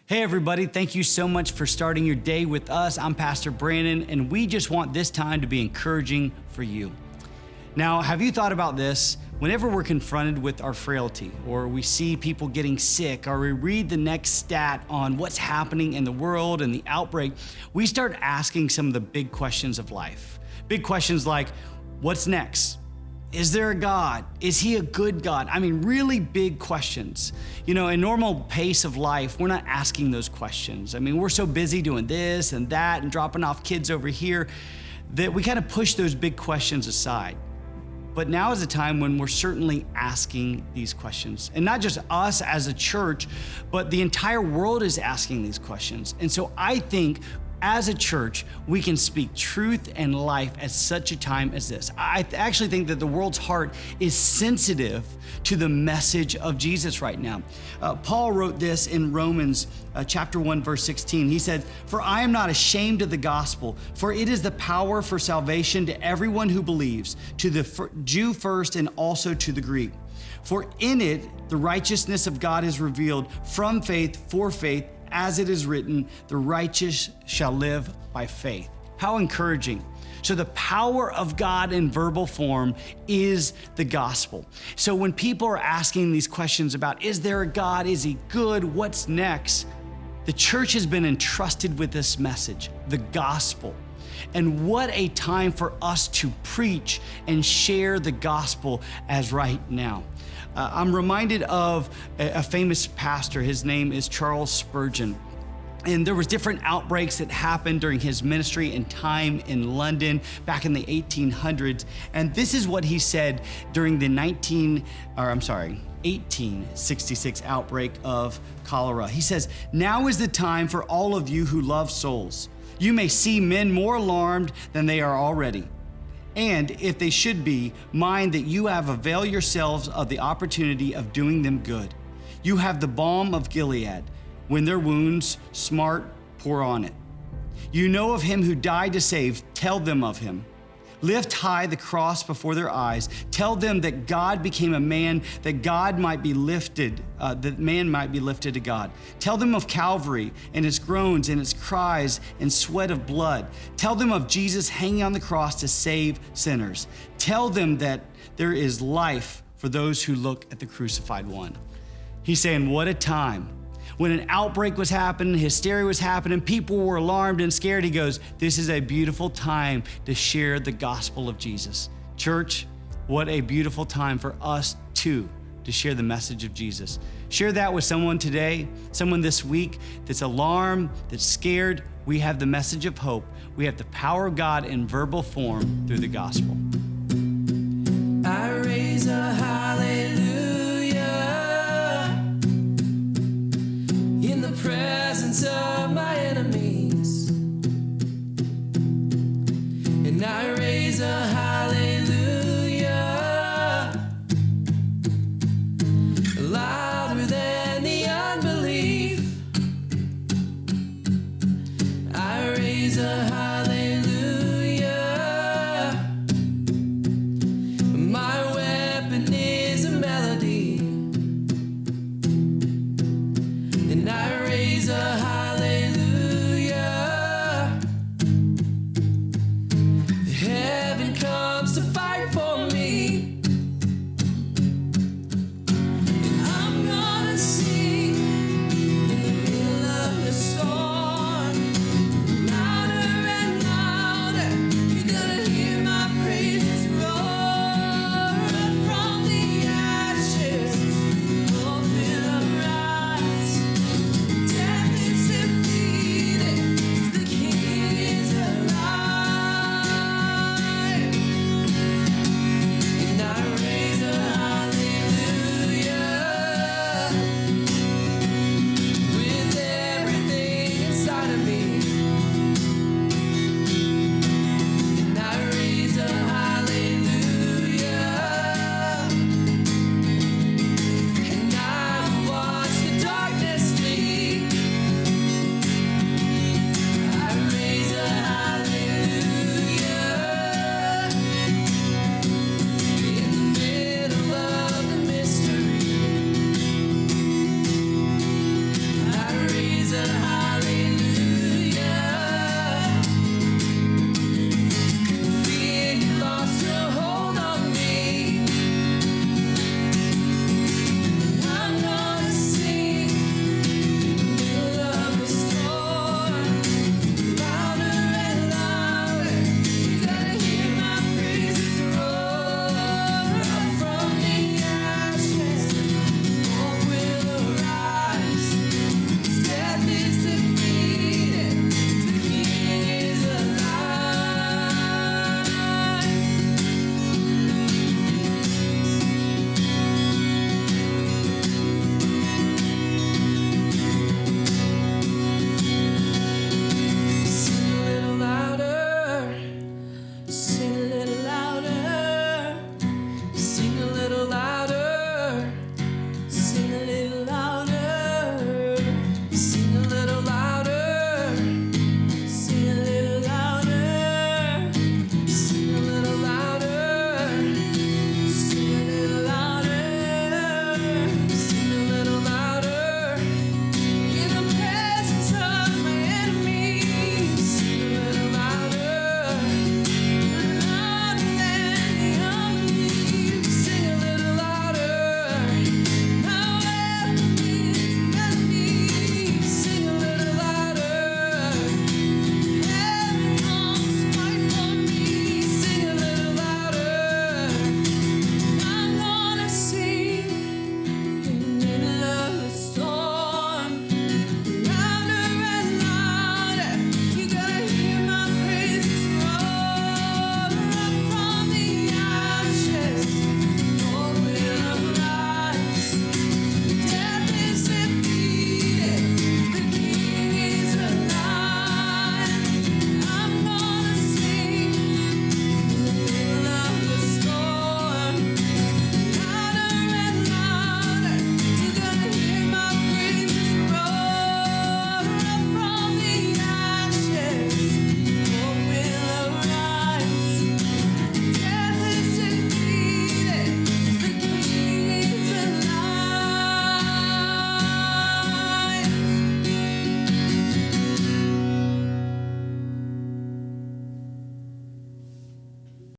Hey everybody, thank you so much for starting your day with us. I'm Pastor Brannen, and we just want this time to be encouraging for you. Now, have you thought about this? Whenever we're confronted with our frailty, or we see people getting sick, or we read the next stat on what's happening in the world and the outbreak, we start asking some of the big questions of life. Big questions like, what's next? Is there a God? Is he a good God? I mean, really big questions. You know, in normal pace of life, we're not asking those questions. I mean, we're so busy doing this and that and dropping off kids over here that we kind of push those big questions aside. But now is a time when we're certainly asking these questions. And not just us as a church, but the entire world is asking these questions. And so I think as a church, we can speak truth and life at such a time as this. I actually think that the world's heart is sensitive to the message of Jesus right now. Paul wrote this in Romans chapter 1, verse 16. He said, "For I am not ashamed of the gospel, for it is the power for salvation to everyone who believes, to the Jew first and also to the Greek. For in it, the righteousness of God is revealed from faith for faith, as it is written, the righteous shall live by faith." How encouraging. So the power of God in verbal form is the gospel. So when people are asking these questions about, is there a God? Is he good? What's next? The church has been entrusted with this message, the gospel. And what a time for us to preach and share the gospel as right now. I'm reminded of a famous pastor. His name is Charles Spurgeon. And there was different outbreaks that happened during his ministry and time in London back in the 1800s. And this is what he said during the 1866 outbreak of cholera. He says, "Now is the time for all of you who love souls. You may see men more alarmed than they are already. And if they should be, mind that you have availed yourselves of the opportunity of doing them good. You have the balm of Gilead. When their wounds smart, pour on it. You know of him who died to save, tell them of him. Lift high the cross before their eyes. Tell them that God became a man, that God might be lifted, that man might be lifted to God. Tell them of Calvary and its groans and its cries and sweat of blood. Tell them of Jesus hanging on the cross to save sinners. Tell them that there is life for those who look at the crucified one." He's saying, what a time. When an outbreak was happening, hysteria was happening, people were alarmed and scared, he goes, this is a beautiful time to share the gospel of Jesus. Church, what a beautiful time for us too to share the message of Jesus. Share that with someone today, someone this week that's alarmed, that's scared. We have the message of hope. We have the power of God in verbal form through the gospel. I raise a hallelujah in the presence of